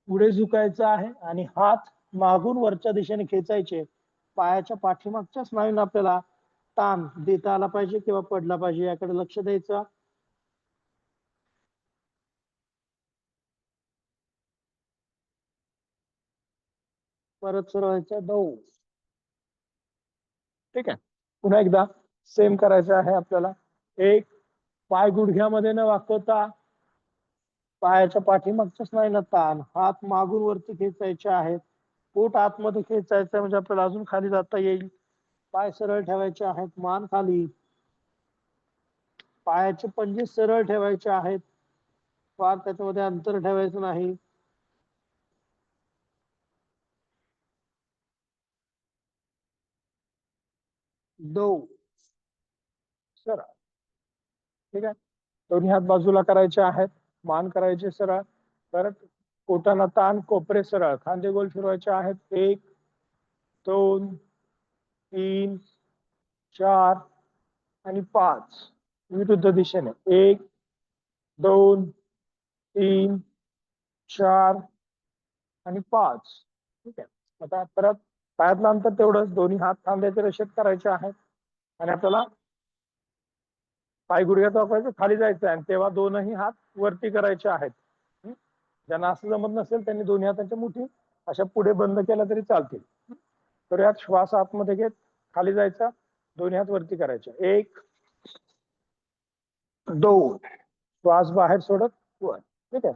पुढे झुकायचं आहे आणि हात मागून वरच्या दिशेने खेचायचे. पायाच्या पाठीमागच्या स्नायूंना आपल्याला ताण देता आला पाहिजे किंवा पडला पाहिजे याकडे लक्ष द्यायचं. परत सुरू व्हायचं 2. ठीक आहे. पुन्हा एकदा सेम करायचं आहे आपल्याला. 1, पाय गुडघ्यामध्ये न वाकवता पायाच्या पाठीमागच्या स्नायूंना ताण, हात मागून वरती खेचायचे आहेत, पोट आतमध्ये खेचायचं म्हणजे आपल्याला अजून खाली जाता येईल. पाय सरळ ठेवायचे आहेत, मान खाली, पायाचे पंजे सरळ ठेवायचे आहेत, फार त्याच्यामध्ये अंतर ठेवायचं नाही. सरळ. ठीक आहे. दोन्ही हात बाजूला करायचे आहेत, मान करायचे सरळ. परत पोटाला ताण, कोपरे सरळ, खांदे गोल फिरवायचे आहेत. 1 2 3 4 आणि 5, विरुद्ध दिशेने 1 2 3 4 आणि 5. ठीक आहे. आता परत पायातलं अंतर तेवढंच, दोन्ही हात खांद्याच्या रेषेत करायचे आहेत आणि आपल्याला पाय गुडघ्यात वाकवायचं, खाली जायचं आहे आणि तेव्हा दोनही हात वरती करायचे आहेत. ज्यांना असं जमत नसेल त्यांनी दोन्ही हातांच्या मुठी अशा पुढे बंद केल्या तरी चालतील. तर यात श्वास आतमध्ये घेत खाली जायचा, दोन्ही हात वरती करायचे. 1 2, श्वास बाहेर सोडत वर. ठीक आहे.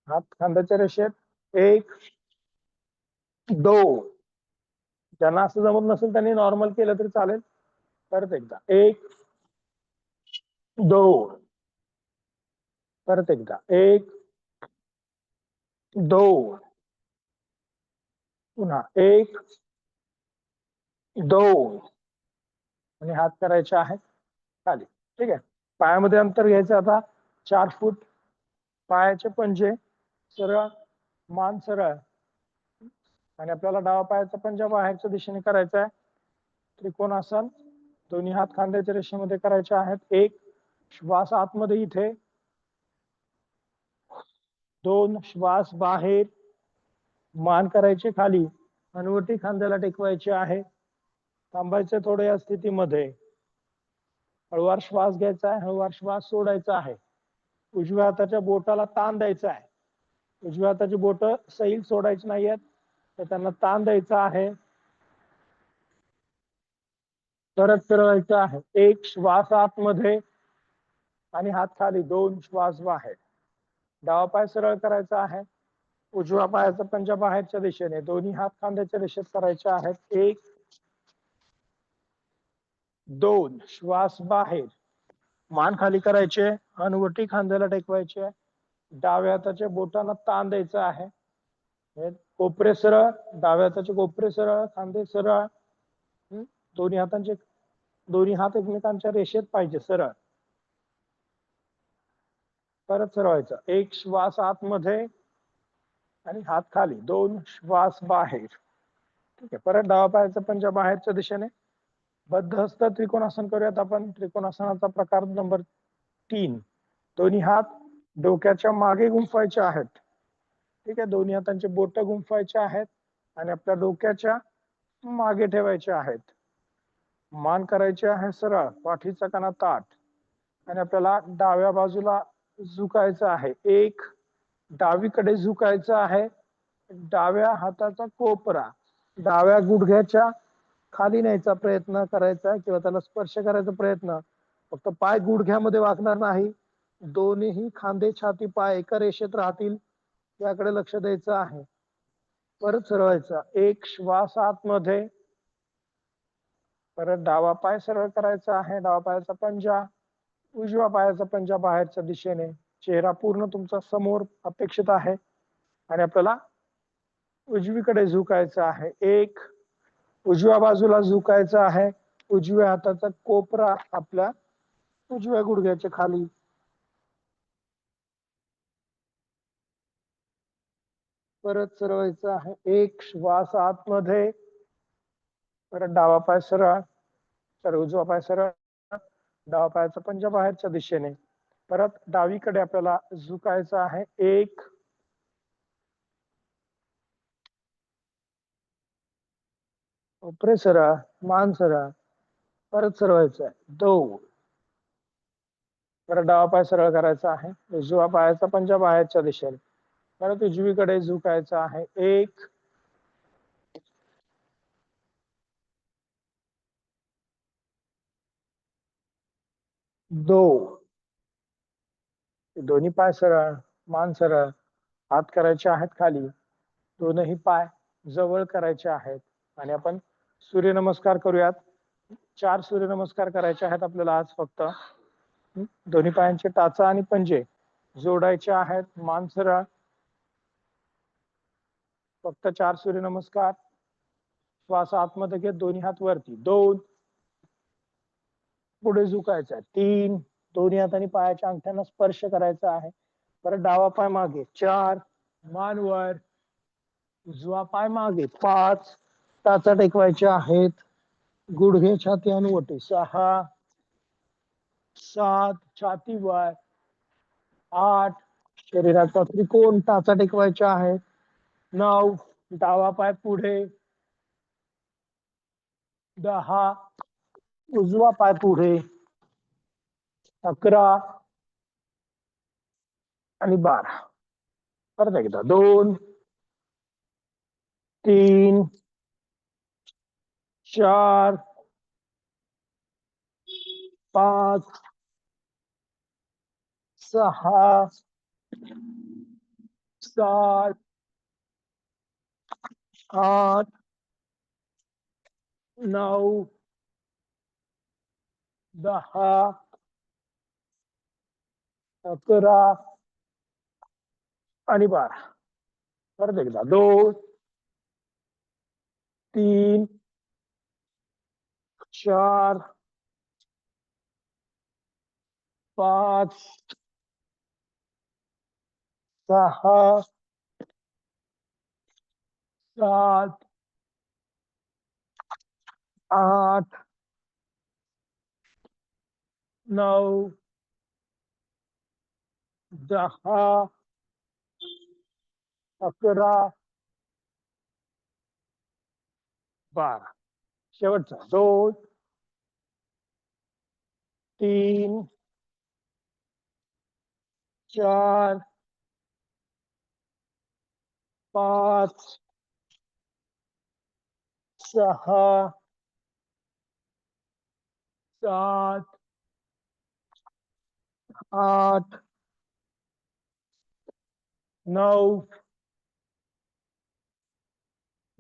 हात खांद्याच्या रेषेत 1 2, ज्यांना असं जमत नसेल त्यांनी नॉर्मल केलं तरी चालेल. परत एकदा 1 2, परत एकदा 1 2, पुन्हा 1 2, आणि हात करायचे आहेत खाली. ठीक आहे. पायामध्ये अंतर घ्यायचं आता 4 फूट. पायाचे पंजे सरळ, मान सरळ, आणि आपल्याला डावा पायाचा पंजा बाहेरच्या दिशेने करायचा आहे. त्रिकोणासन. दोन्ही हात खांद्याच्या रेषेमध्ये करायचे आहेत. 1, श्वास आतमध्ये इथे. 2, श्वास बाहेर. मान करायचे खाली, हनुवटी खांद्याला टेकवायची आहे. थांबायचं थोडं या स्थितीमध्ये. हळूवार श्वास घ्यायचा आहे, हळूवार श्वास सोडायचा आहे. उजव्या हाताच्या बोटाला ताण द्यायचा आहे. उजव्या हाताची बोट सैल सोडायची नाहीयेत. तर त्यांना ताण द्यायचा आहे, परत फिरवायचं आहे. एक श्वास आतमध्ये आणि हात खाली, दोन श्वास बाहेर. डावा पाय सरळ करायचा आहे, उजव्या पायाचा पंजा बाहेरच्या दिशेने, दोन्ही हात खांद्याच्या दिशेत करायचे आहेत. एक, दोन, श्वास बाहेर, मान खाली करायचे, हनुवटी खांद्याला टेकवायचे, डाव्या हाताच्या बोटांना ताण द्यायचा आहे. कोपरे सरळ, डाव्या हाताचे कोपरे सरळ, खांदे सरळ, दोन्ही हात एकमेकांच्या रेषेत पाहिजे, सरळ. परत सरवायचं. एक श्वास आतमध्ये आणि हात खाली, दोन श्वास बाहेर. ठीक आहे. परत डावा पायाचा पंजा बाहेरच्या दिशेने, बद्ध हस्त त्रिकोणासन करूयात आपण. त्रिकोणासनाचा प्रकार नंबर 3. दोन्ही हात डोक्याच्या मागे गुंफायचे आहेत. ठीक आहे. दोन्ही हातांचे बोट गुंफायचे आहेत आणि आपल्या डोक्याच्या मागे ठेवायचे आहेत. मान करायचे आहे सरळ, पाठीचा कणा ताठ, आणि आपल्याला डाव्या बाजूला झुकायचं आहे. एक, डावीकडे झुकायचं आहे. डाव्या हाताचा कोपरा डाव्या गुडघ्याच्या खाली न्यायचा प्रयत्न करायचा किंवा त्याला स्पर्श करायचा प्रयत्न. फक्त पाय गुडघ्यामध्ये वाकणार नाही, दोन्ही खांदे, छाती, पाय एका रेषेत राहतील याकडे लक्ष द्यायचं आहे. परत सरळायचा. एक श्वास आतमध्ये, परत डावा पाय सरळ करायचा आहे, डावा पायाचा पंजा, उजव्या पायाचा पंजा बाहेरच्या दिशेने, चेहरा पूर्ण तुमचा समोर अपेक्षित आहे आणि आपल्याला उजवीकडे झुकायचं आहे. एक, उजव्या बाजूला झुकायचं आहे, उजव्या हाताचा कोपरा आपल्या उजव्या गुडघ्याच्या खाली. परत सरवायचं आहे. एक श्वास आतमध्ये, परत डावा पाय सरळ, तर उजवा पाय सरळ, डावा पायाचा पंजा बाहेरच्या दिशेने. परत डावीकडे आपल्याला झुकायचं आहे. एक, कोपरे सरळ, मान सरळ, परत सरवायचं आहे. दोन, परत डावा पाय सरळ करायचा आहे, उजव्या पायाचा पंजा बाहेरच्या दिशेने, परत उजवीकडे झुकायचं आहे. एक, दोन, दोन्ही पाय सरळ, मान सरळ, हात करायचे आहेत खाली, दोनही पाय जवळ करायचे आहेत आणि आपण सूर्यनमस्कार करूयात. 4 सूर्यनमस्कार करायचे आहेत आपल्याला आज फक्त. दोन्ही पायांचे टाचा आणि पंजे जोडायचे आहेत, मान सरळ. फक्त 4 सूर्यनमस्कार. श्वास आतमध्ये घेत दोन्ही हात वरती. 2, पुढे झुकायचं आहे. 3, दोन्ही हातांनी पायाच्या अंगठ्यांना स्पर्श करायचा आहे. परत डावा पाय मागे. 4, मान वर, उजवा पाय मागे. 5, टाचा टेकवायचे आहेत, गुडघे, छाती आणि ओटी. 6, 7, छाती वर. 8, शरीराचा त्रिकोण टाचा टेकवायचा आहे. 9, डावा पाय पुढे. 10, उजवा पाय पुढे. 11 आणि 12. परत एकदा. 2, 3, 4, 5, 6, 7, 8, 9, 10, 11 आणि 12. परत एकदा. 2, 3, 4, 5, 6, 7, 8, 9, 10, 11, 12. शेवटचा. 2, 3, 4, 5, 6 7 8 9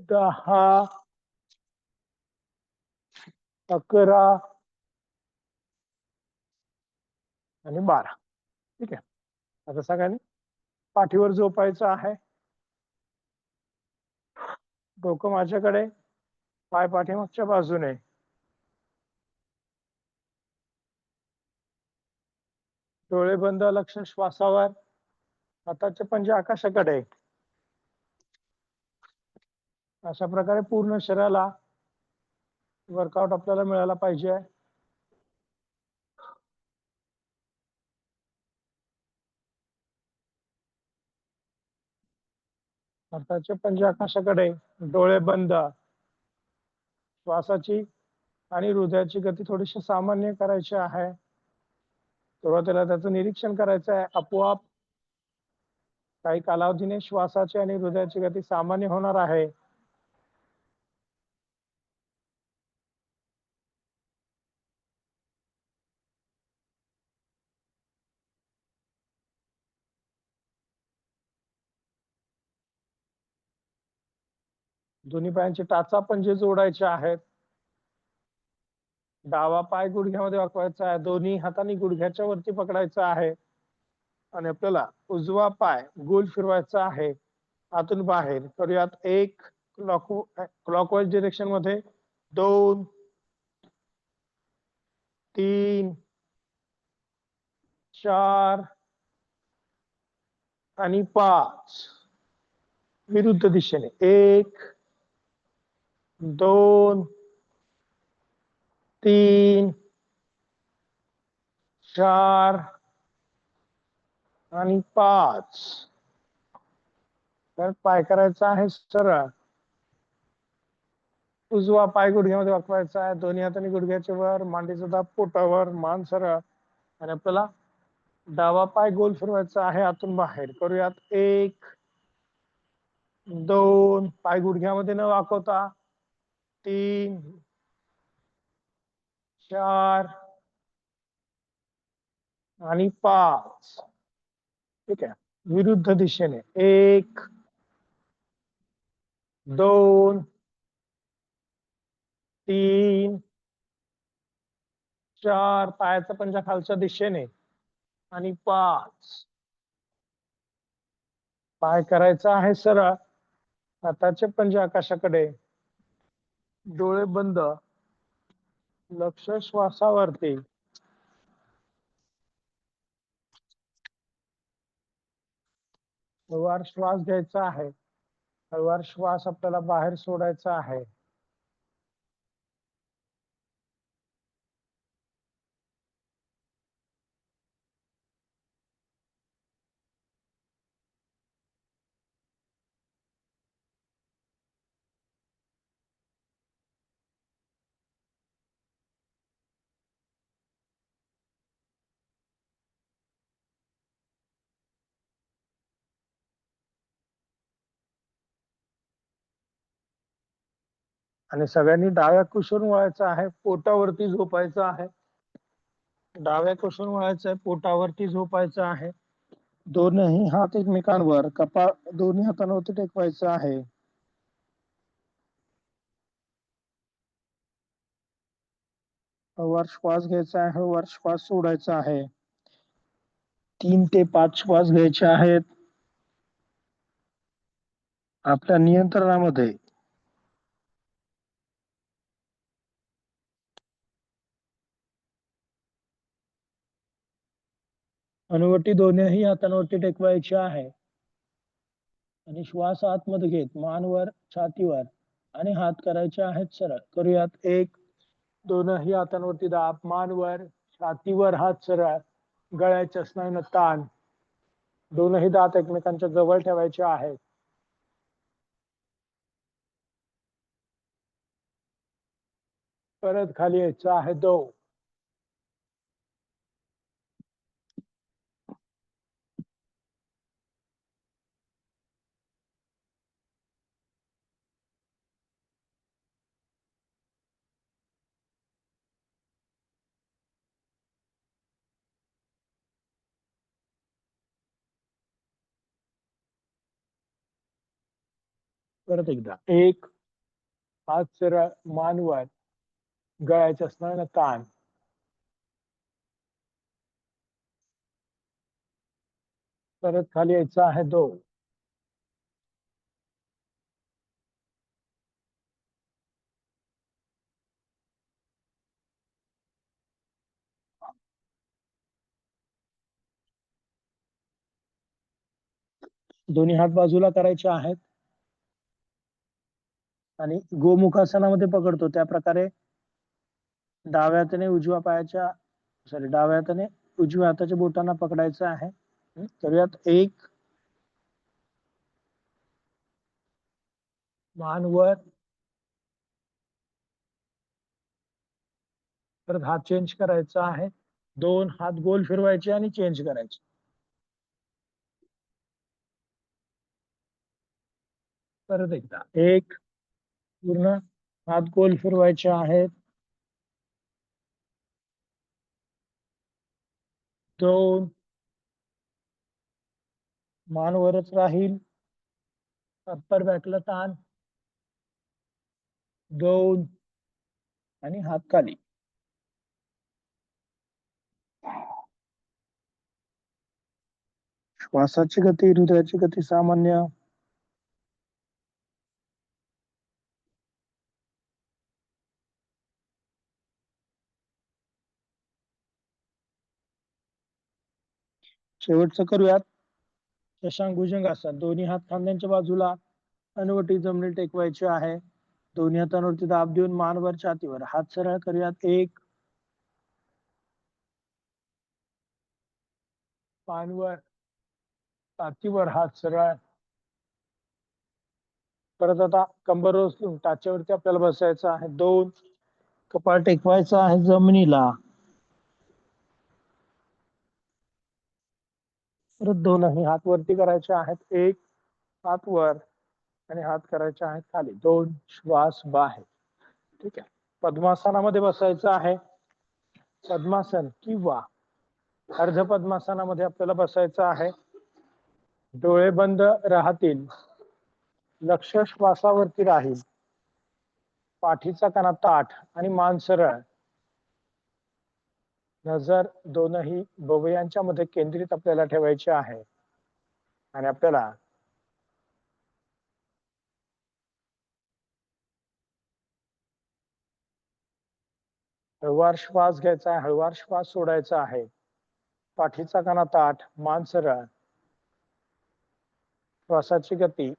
10 11 आणि 12. ठीक आहे. आता सगळ्यांनी पाठीवर झोपायचं आहे. डोकं माझ्याकडे, पाय पाठीमागच्या बाजूने. डोळे बंद, लक्ष श्वासावर. हाताचे पंजे आकाशाकडे. अशा प्रकारे पूर्ण शरीराला वर्कआउट आपल्याला मिळाला पाहिजे. हाताचे पंजे आकाशाकडे, डोळे बंद. श्वासाची आणि हृदयाची गती थोडीशी सामान्य करायची आहे. सुरुवातीला त्याचं निरीक्षण करायचं आहे. आपोआप काही कालावधीने श्वासाची आणि हृदयाची गती सामान्य होणार आहे. दोन्ही पायांची टाचा पंजे जोडायचे आहेत. डावा पाय गुडघ्यामध्ये वाकवायचा आहे. दोन्ही हातांनी गुडघ्याच्या वरती पकडायचा आहे आणि आपल्याला उजवा पाय गोल फिरवायचा आहे आतून बाहेर. करूयात. 1 क्लॉकवाईज डिरेक्शन मध्ये, 2 3 4 आणि 5. विरुद्ध दिशेने 1 2 3 4 आणि 5. तर पाय करायचा आहे सरळ. उजवा पाय गुडघ्यामध्ये वाकवायचा आहे. दोन्ही हातांनी गुडघ्याच्या वर, मांडीचा दाब पोटावर, मान सरळ. आणि आपल्याला डावा पाय गोल फिरवायचा आहे आतून बाहेर. करूयात. 1 2 पाय गुडघ्यामध्ये न वाकवता, 3 4 आणि 5. ठीक आहे. विरुद्ध दिशेने 1 2 3 4 पायाचा पंजा खालच्या दिशेने आणि 5. पाय करायचा आहे सरळ. हाताचे पंजे आकाशाकडे, डोळे बंद, लक्ष श्वासावरती. हळूवार श्वास घ्यायचा आहे. हळूवार श्वास आपल्याला बाहेर सोडायचा आहे. आणि सगळ्यांनी डाव्या कुशीवर वळायचं आहे. पोटावरती झोपायचं आहे. डाव्या कुशीवर वळायचं आहे. पोटावरती झोपायचं आहे. दोन्ही हात एकमेकांवर, कपाळ दोन्ही हातांवरती टेकवायचं आहे. हळूवार श्वास घ्यायचा आहे. हळूवार श्वास सोडायचा आहे. 3 ते 5 श्वास घ्यायचे आहेत आपल्या नियंत्रणामध्ये. हनुवटी दोन्ही हातांवरती टेकवायची आहे आणि श्वास आतमध्ये घेत मानवर, छातीवर आणि हात करायचे आहेत सरळ. करूयात. 1 दोनही हातांवरती दाब, मानवर, छातीवर हात सरळ, गळ्याच्या स्नायूंना ताण. दोनही दात एकमेकांच्या जवळ ठेवायचे आहेत. परत खाली यायचं आहे. 2 परत एकदा एक, हात सरळ मानवर, गळ्याच्या असणारा कान, परत खाली यायचं आहे दोन, दोन्ही हात बाजूला करायचे आहेत आणि गोमुखासनामध्ये पकडतो त्या प्रकारे डाव्या हाताने उजव्या पायाच्या डाव्या हाताने उजव्या हाताच्या बोटांना पकडायचं आहे. करूयात एक, मान वर, परत हात चेंज करायचा आहे, दोन, हात गोल फिरवायचे आणि चेंज करायचे. परत एकदा एक, पूर्ण हात गोल फिरवायचे आहेत, दोन, मान वरच राहील, अप्पर बॅकला ताण, दोन आणि हात खाली. श्वासाची गती, हृदयाची गती सामान्य, शेवटचं करूयात शशांक भुजंगासन. दोन्ही हात खांद्यांच्या बाजूला, हनुवटी जमिनीत टेकवायची आहे, दोन्ही हातांवरती दाब देऊन मानवर छातीवर, हात सरळ करूयात एक, पानवर, छातीवर हात सरळ, परत आता कंबर उचलून टाच्यावरती आपल्याला बसायचं आहे, दोन, कपाळ टेकवायचं आहे जमिनीला, परत दोनही हात वरती करायचे आहेत, एक, हात वर आणि हात करायचे आहेत खाली, दोन, श्वास बाहेर. ठीक आहे. पद्मासनामध्ये बसायचं आहे. पद्मासन किंवा अर्ध पद्मासनामध्ये आपल्याला बसायचं आहे. डोळे बंद राहतील, लक्ष श्वासावरती राहील, पाठीचा कणा ताठ आणि मान सरळ, नजर दोनही भुवयांच्या मध्ये केंद्रित आपल्याला ठेवायची आहे आणि आपल्याला हळूवार श्वास घ्यायचा आहे, हळूवार श्वास सोडायचा आहे, पाठीचा कणा ताठ, मान सरळ, श्वासाची गती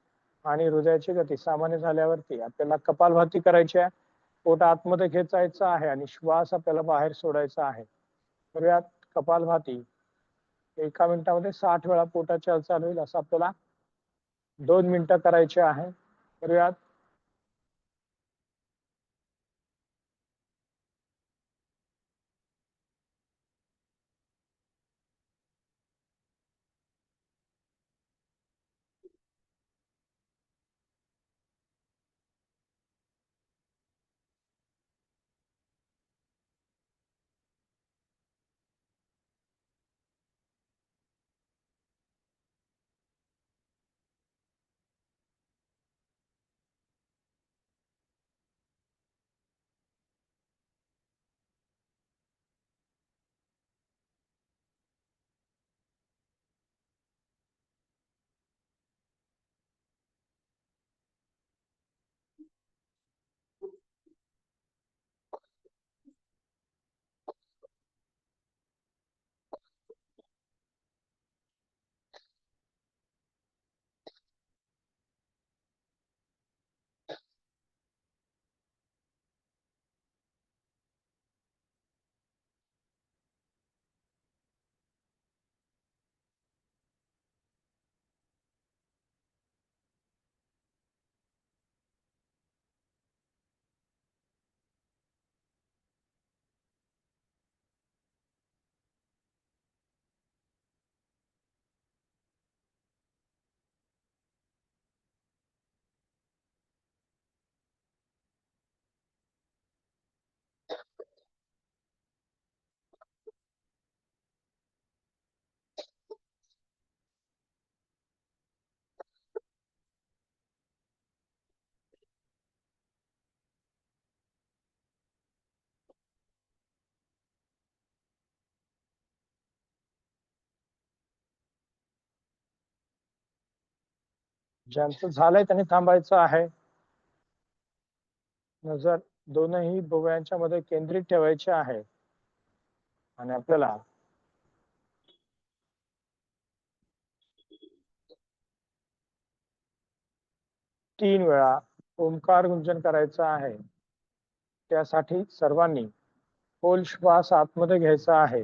आणि हृदयाची गती सामान्य झाल्यावरती आपल्याला कपालभाती करायची आहे. पोट आतमध्ये खेचायचं आहे आणि श्वास आपल्याला बाहेर सोडायचा आहे. करूयात कपालभाती. एका मिनिटामध्ये 60 वेळा पोटाची हालचाल होईल असं आपल्याला 2 मिनिटं करायचे आहे. करूयात. ज्यांचं झालंय त्यांनी थांबायचं आहे. नजर दोनही भुवयांच्या मध्ये केंद्रित ठेवायची आहे आणि आपल्याला तीन वेळा ओंकार गुंजन करायचा आहे. त्यासाठी सर्वांनी खोल श्वास आतमध्ये घ्यायचा आहे.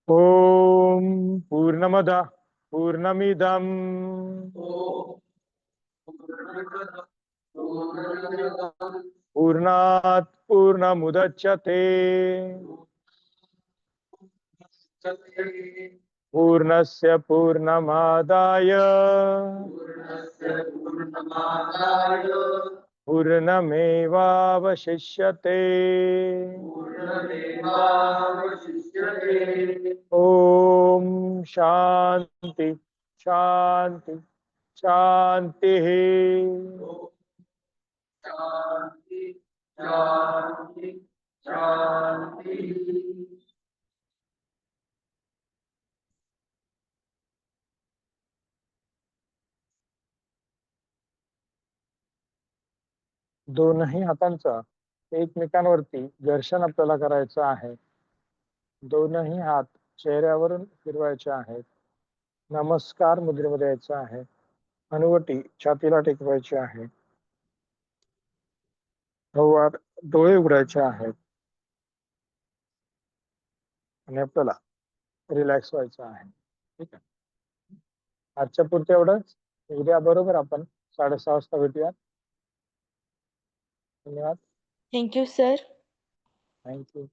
ओम पूर्णमद पूर्णमिदं पूर्णात् पूर्णमुदच्यते पूर्णस्य पूर्णमादाय पूर्णमेवावशिष्यते. ओम शांति शांति शांति. दोनही हातांचा एकमेकांवरती घर्षण आपल्याला करायचं आहे. दोनही हात चेहऱ्यावरून फिरवायचे आहेत. नमस्कार मुद्रेमध्ये यायचं आहे. हनुवटी छातीला टेकवायची आहे. हळूवार डोळे उघडायचे आहेत आणि आपल्याला रिलॅक्स व्हायचं आहे. ठीक आहे, आजच्या पुरते एवढंच. उद्या बरोबर आपण 6:30 वाजता भेटूया. धन्यवाद. Thank you, sir. थँक्यू.